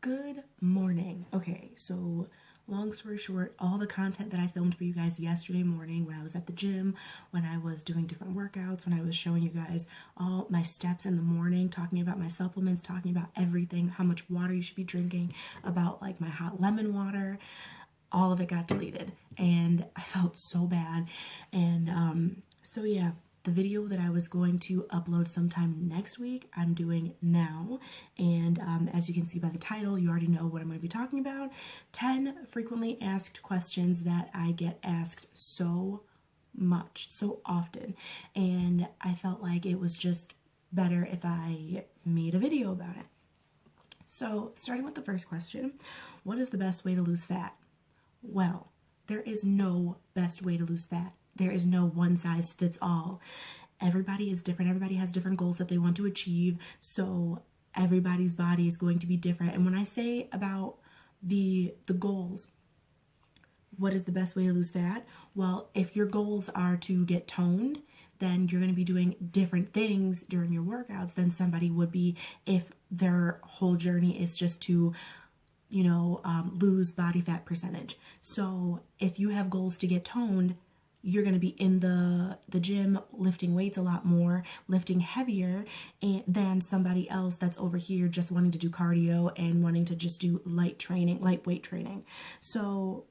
Good morning. Okay, so long story short, all the content that I filmed for you guys yesterday morning when I was at the gym, when I was doing different workouts, when I was showing you guys all my steps in the morning, talking about my supplements, talking about everything, how much water you should be drinking, about like my hot lemon water, all of it got deleted and I felt so bad. And so yeah, the video that I was going to upload sometime next week, I'm doing now. And as you can see by the title, you already know what I'm going to be talking about. 10 frequently asked questions that I get asked so much, so often. And I felt like it was just better if I made a video about it. So starting with the first question, what is the best way to lose fat? Well, there is no best way to lose fat. There is no one size fits all. Everybody is different. Everybody has different goals that they want to achieve. So everybody's body is going to be different. And when I say about the goals, what is the best way to lose fat? Well, if your goals are to get toned, then you're going to be doing different things during your workouts than somebody would be if their whole journey is just to lose body fat percentage. So if you have goals to get toned, you're going to be in the gym lifting weights a lot more, lifting heavier than somebody else that's over here just wanting to do cardio and wanting to just do lightweight training. So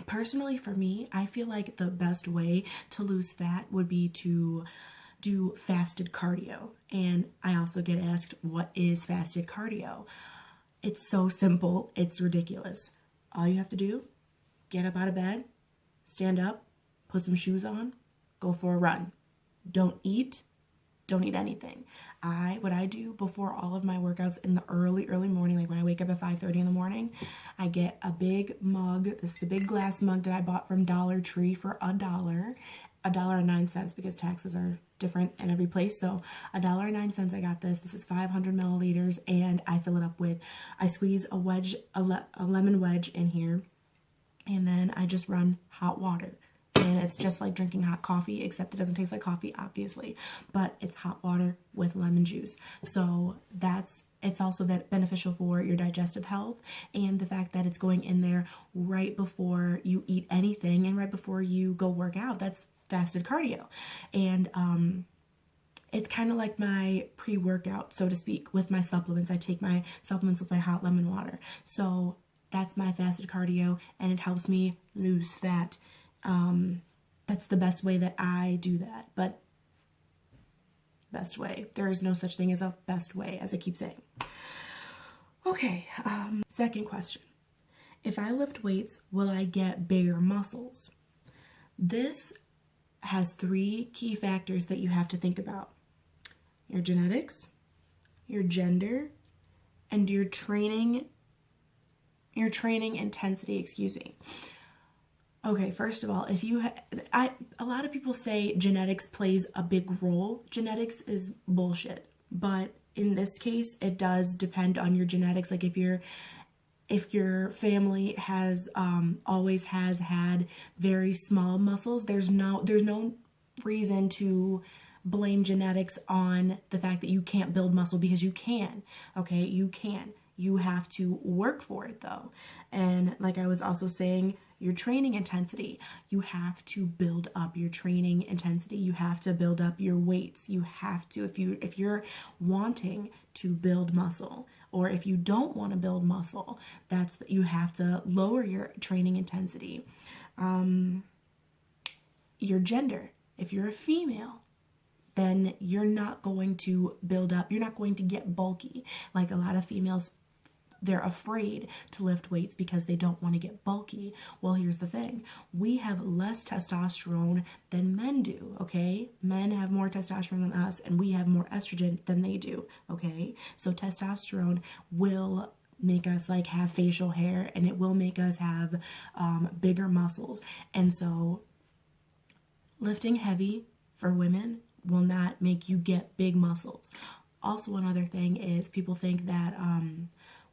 personally for me, I feel like the best way to lose fat would be to do fasted cardio. And I also get asked, what is fasted cardio? It's so simple, it's ridiculous. All you have to do, get up out of bed, stand up, put some shoes on, go for a run. Don't eat anything. What I do before all of my workouts in the early morning, like when I wake up at 5:30 in the morning, I get a big mug. This is the big glass mug that I bought from Dollar Tree for $1.09 because taxes are different in every place. So $1.09 I got this. This is 500 milliliters and I fill it up with, I squeeze a lemon wedge in here, and then I just run hot water. And it's just like drinking hot coffee, except it doesn't taste like coffee, obviously, but it's hot water with lemon juice. So it's also beneficial for your digestive health, and the fact that it's going in there right before you eat anything and right before you go work out. That's fasted cardio. And it's kind of like my pre-workout, so to speak, with my supplements. I take my supplements with my hot lemon water. So that's my fasted cardio, and it helps me lose fat. That's the best way that I do that, but best way. There is no such thing as a best way, as I keep saying. Okay, second question. If I lift weights, will I get bigger muscles? This has 3 key factors that you have to think about. Your genetics, your gender, and your training intensity, Okay, first of all, if you a lot of people say genetics plays a big role. Genetics is bullshit, but in this case, it does depend on your genetics. Like if your family has always has had very small muscles, there's no reason to blame genetics on the fact that you can't build muscle, because you can. Okay, you can. You have to work for it though. And like I was also saying, your training intensity, you have to build up your training intensity. You have to build up your weights. You have to, if you're wanting to build muscle, or if you don't want to build muscle, you have to lower your training intensity. Your gender, if you're a female, then you're not going to build up, you're not going to get bulky. Like a lot of females, they're afraid to lift weights because they don't want to get bulky. Well, here's the thing. We have less testosterone than men do, okay? Men have more testosterone than us, and we have more estrogen than they do, okay? So testosterone will make us like have facial hair, and it will make us have bigger muscles. And so lifting heavy for women will not make you get big muscles. Also, another thing is people think that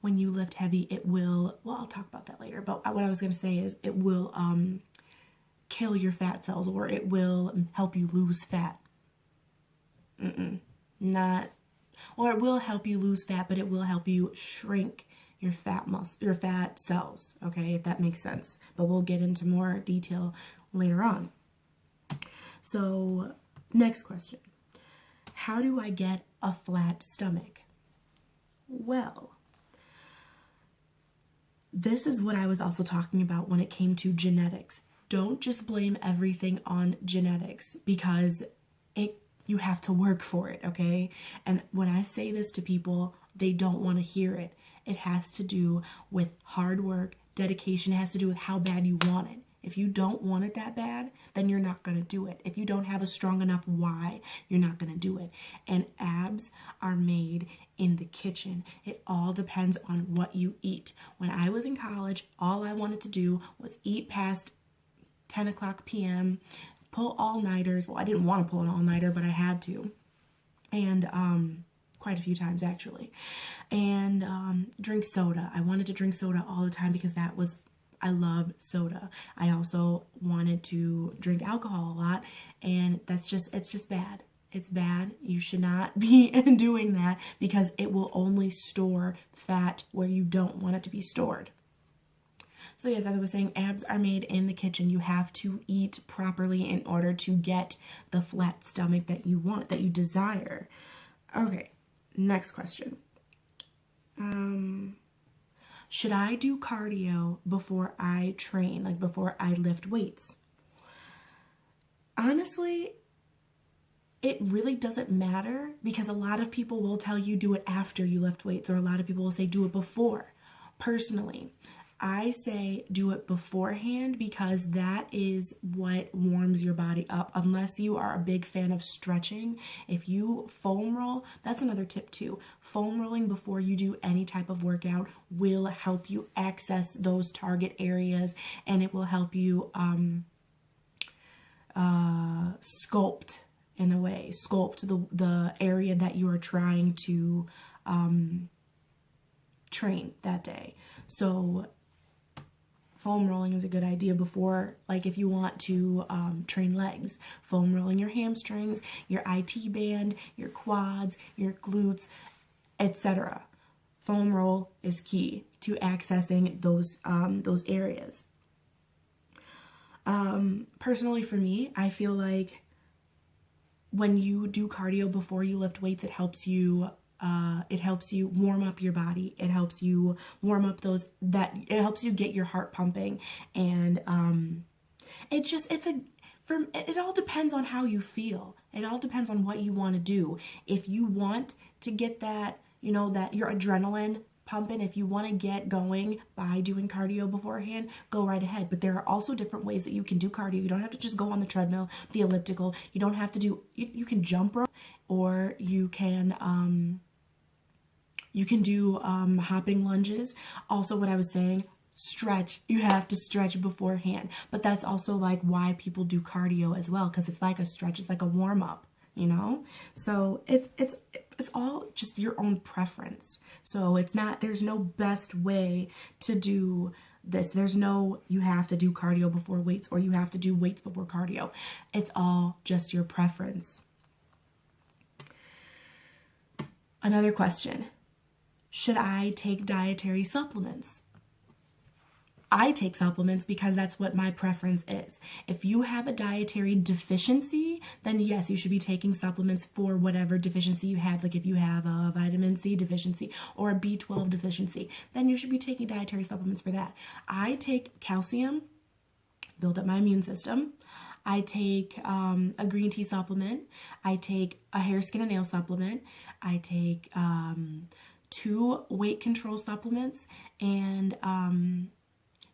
when you lift heavy, it will, well, I'll talk about that later, but what I was going to say is it will kill your fat cells, or it will help you lose fat. Not, or it will help you lose fat, but it will help you shrink your fat cells, okay, if that makes sense. But we'll get into more detail later on. So, next question. How do I get a flat stomach? Well, this is what I was also talking about when it came to genetics. Don't just blame everything on genetics, because you have to work for it, okay? And when I say this to people, they don't want to hear it. It has to do with hard work, dedication. It has to do with how bad you want it. If you don't want it that bad, then you're not going to do it. If you don't have a strong enough why, you're not going to do it. And abs are made in the kitchen. It all depends on what you eat. When I was in college, all I wanted to do was eat past 10 o'clock p.m., pull all-nighters. Well, I didn't want to pull an all-nighter, but I had to. And quite a few times, actually. And drink soda. I wanted to drink soda all the time because I love soda. I also wanted to drink alcohol a lot, and it's just bad. It's bad. You should not be doing that, because it will only store fat where you don't want it to be stored. So yes, as I was saying, abs are made in the kitchen. You have to eat properly in order to get the flat stomach that you want, that you desire. Okay, next question. Should I do cardio before I train, like before I lift weights? Honestly, it really doesn't matter, because a lot of people will tell you do it after you lift weights, or a lot of people will say do it before. Personally, I say do it beforehand, because that is what warms your body up. Unless you are a big fan of stretching, if you foam roll, that's another tip too. Foam rolling before you do any type of workout will help you access those target areas, and it will help you sculpt, in a way, sculpt the area that you are trying to train that day. So foam rolling is a good idea before, like if you want to train legs. Foam rolling your hamstrings, your IT band, your quads, your glutes, etc. Foam roll is key to accessing those areas. Personally for me, I feel like when you do cardio before you lift weights, it helps you warm up your body. It helps you warm up it helps you get your heart pumping. And it all depends on how you feel. It all depends on what you want to do. If you want to get that, that your adrenaline pumping, if you want to get going by doing cardio beforehand, go right ahead. But there are also different ways that you can do cardio. You don't have to just go on the treadmill, the elliptical. You don't have to do, you can jump rope, or you can do hopping lunges. Also, what I was saying, stretch. You have to stretch beforehand. But that's also like why people do cardio as well, because it's like a stretch. It's like a warm up, So it's all just your own preference. So there's no best way to do this. There's no, you have to do cardio before weights, or you have to do weights before cardio. It's all just your preference. Another question. Should I take dietary supplements? I take supplements because that's what my preference is. If you have a dietary deficiency, then yes, you should be taking supplements for whatever deficiency you have. Like if you have a vitamin C deficiency or a B12 deficiency, then you should be taking dietary supplements for that. I take calcium, build up my immune system. I take a green tea supplement. I take a hair, skin, and nail supplement. I take 2 weight control supplements and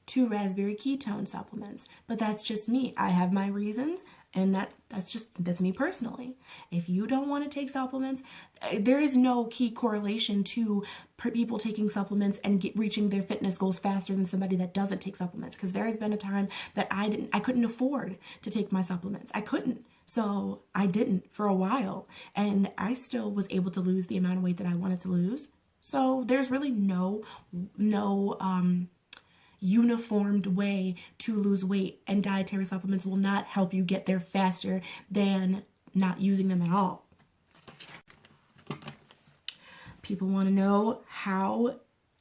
2 raspberry ketone supplements. But that's just me. I have my reasons, and that's me personally. If you don't want to take supplements, there is no key correlation to people taking supplements and reaching their fitness goals faster than somebody that doesn't take supplements. Because there has been a time that I couldn't afford to take my supplements. I couldn't. So I didn't for a while, and I still was able to lose the amount of weight that I wanted to lose. So there's really no uniformed way to lose weight, and dietary supplements will not help you get there faster than not using them at all. People want to know, how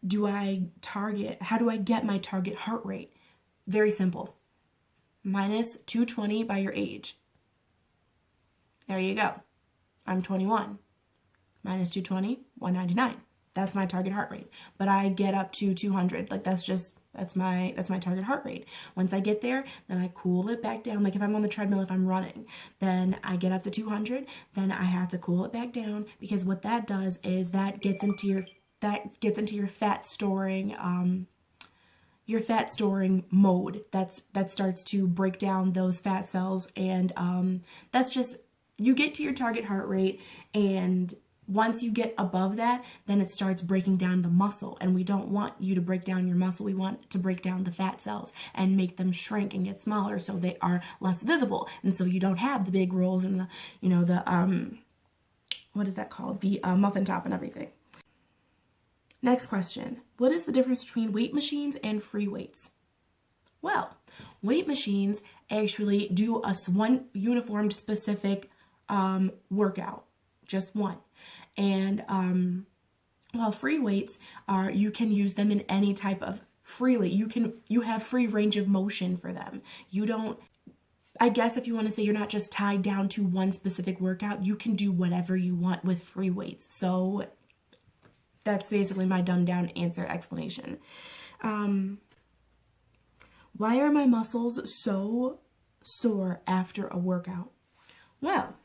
do I target? How do I get my target heart rate? Very simple. Minus 220 by your age. There you go. I'm 21. Minus 220, 199. That's my target heart rate. But I get up to 200. Like that's my target heart rate. Once I get there, then I cool it back down. Like if I'm on the treadmill, if I'm running, then I get up to 200. Then I have to cool it back down, because what that does is that gets into your fat storing mode. That starts to break down those fat cells, and that's just, you get to your target heart rate, and once you get above that, then it starts breaking down the muscle, and we don't want you to break down your muscle. We want to break down the fat cells and make them shrink and get smaller so they are less visible, and so you don't have the big rolls and the, you know, the what is that called? The muffin top and everything. Next question. What is the difference between weight machines and free weights? Well, weight machines actually do one uniformed specific workout, just one. And while free weights are, you can use them in any type of freely. You have free range of motion for them. You don't, I guess if you want to say you're not just tied down to one specific workout, you can do whatever you want with free weights. So that's basically my dumbed down answer explanation. Why are my muscles so sore after a workout? Well,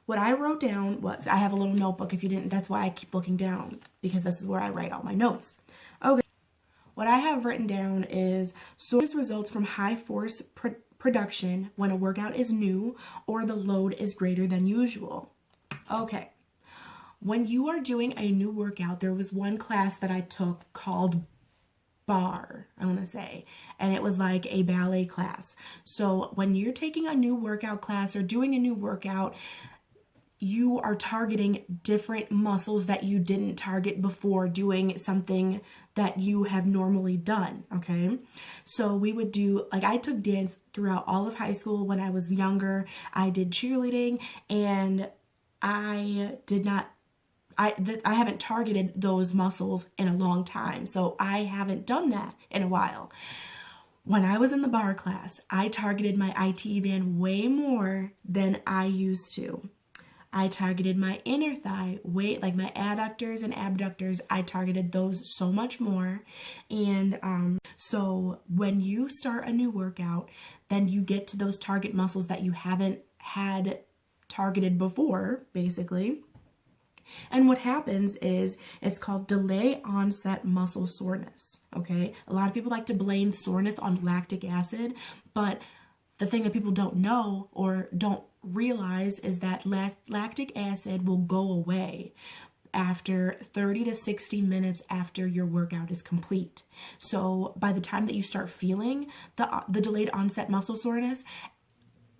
what I wrote down was, I have a little notebook. If you didn't, that's why I keep looking down, because this is where I write all my notes. Okay. What I have written down is soreness results from high force production when a workout is new or the load is greater than usual. Okay. When you are doing a new workout, there was one class that I took called bar, I want to say, and it was like a ballet class. So when you're taking a new workout class or doing a new workout, you are targeting different muscles that you didn't target before doing something that you have normally done, okay? So we would do, like, I took dance throughout all of high school. When I was younger, I did cheerleading, and I haven't targeted those muscles in a long time, so I haven't done that in a while. When I was in the bar class, I targeted my IT band way more than I used to. I targeted my inner thigh way, like my adductors and abductors, I targeted those so much more. And so when you start a new workout, then you get to those target muscles that you haven't had targeted before, basically. And what happens is it's called delay onset muscle soreness, okay? A lot of people like to blame soreness on lactic acid, but the thing that people don't know or don't realize is that lactic acid will go away after 30 to 60 minutes after your workout is complete. So by the time that you start feeling the delayed onset muscle soreness,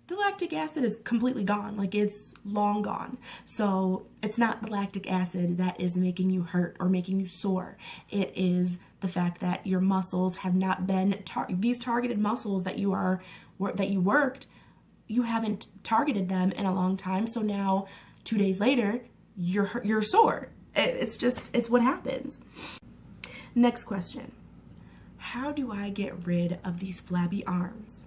the lactic acid is completely gone, like it's long gone. So it's not the lactic acid that is making you hurt or making you sore. It is the fact that your muscles have not been, these targeted muscles that you worked, you haven't targeted them in a long time. So now 2 days later, you're sore. It's what happens. Next question. How do I get rid of these flabby arms?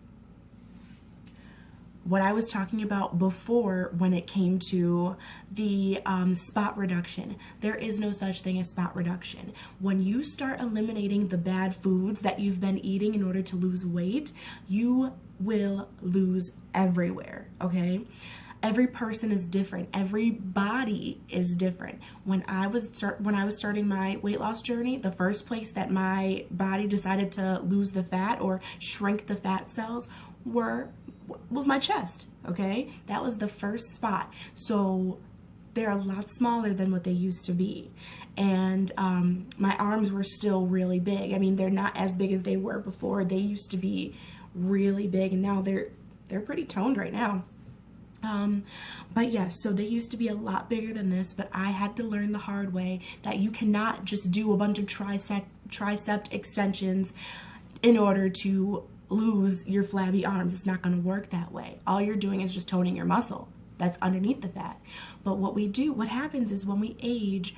What I was talking about before when it came to the spot reduction, there is no such thing as spot reduction. When you start eliminating the bad foods that you've been eating in order to lose weight, you will lose everywhere, okay? Every person is different. Every body is different. When I was starting my weight loss journey, the first place that my body decided to lose the fat or shrink the fat cells was my chest, okay? That was the first spot. So they're a lot smaller than what they used to be. And my arms were still really big. I mean, they're not as big as they were before. They used to be really big, and now they're pretty toned right now. But yes, so they used to be a lot bigger than this, but I had to learn the hard way that you cannot just do a bunch of tricep extensions in order to lose your flabby arms. It's not going to work that way. All you're doing is just toning your muscle that's underneath the fat. But what happens is when we age,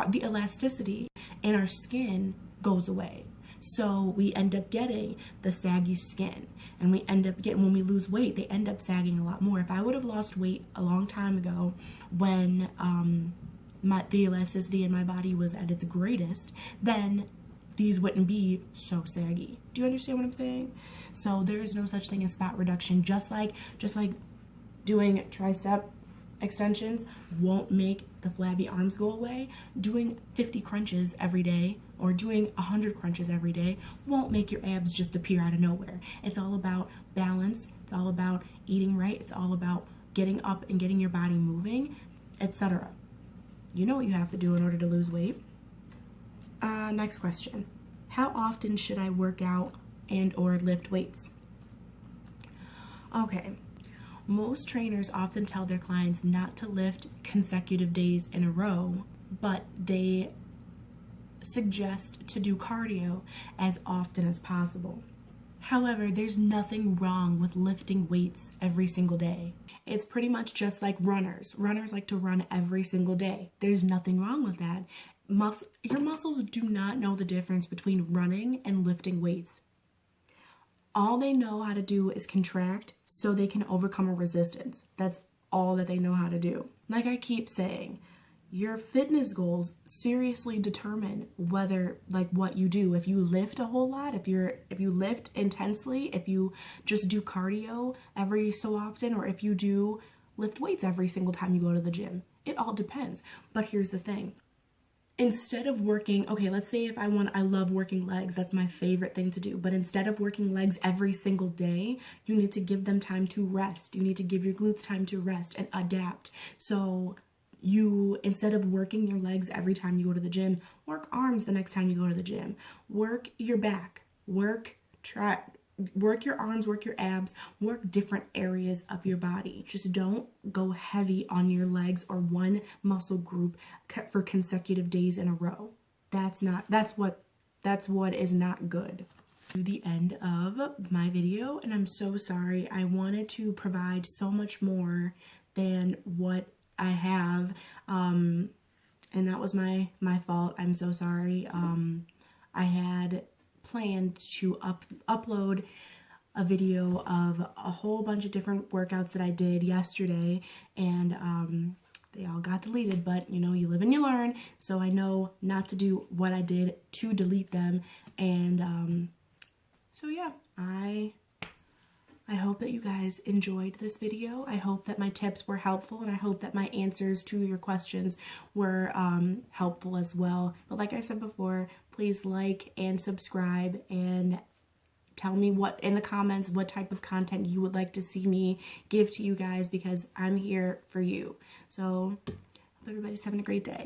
the elasticity and our skin goes away. So we end up getting the saggy skin, and we end up getting, when we lose weight, they end up sagging a lot more. If I would have lost weight a long time ago when the elasticity in my body was at its greatest, then these wouldn't be so saggy. Do you understand what I'm saying? So there is no such thing as fat reduction. Just like doing tricep extensions won't make the flabby arms go away. Doing 50 crunches every day or doing 100 crunches every day won't make your abs just appear out of nowhere. It's all about balance. It's all about eating right. It's all about getting up and getting your body moving, etc. You know what you have to do in order to lose weight. Next question. How often should I work out and or lift weights? Okay. Most trainers often tell their clients not to lift consecutive days in a row, but they suggest to do cardio as often as possible. However, there's nothing wrong with lifting weights every single day. It's pretty much just like runners. Runners like to run every single day. There's nothing wrong with that. Your muscles do not know the difference between running and lifting weights. All they know how to do is contract so they can overcome a resistance. That's all that they know how to do. Like I keep saying, your fitness goals seriously determine whether, like, what you do. If you lift a whole lot, if you lift intensely, if you just do cardio every so often, or if you do lift weights every single time you go to the gym. It all depends. But here's the thing. Instead of working, okay, let's say if I love working legs, that's my favorite thing to do. But instead of working legs every single day, you need to give them time to rest. You need to give your glutes time to rest and adapt. So instead of working your legs every time you go to the gym, work arms the next time you go to the gym. Work your back, work your arms, work your abs, work different areas of your body. Just don't go heavy on your legs or one muscle group for consecutive days in a row. That's what is not good. To the end of my video, and I'm so sorry. I wanted to provide so much more than what I have, and that was my fault. I'm so sorry. I had planned to upload a video of a whole bunch of different workouts that I did yesterday, and they all got deleted, but you know, you live and you learn. So I know not to do what I did to delete them, and so yeah, I hope that you guys enjoyed this video. I hope that my tips were helpful, and I hope that my answers to your questions were helpful as well. But like I said before, please like and subscribe, and tell me in the comments what type of content you would like to see me give to you guys, because I'm here for you. So hope everybody's having a great day.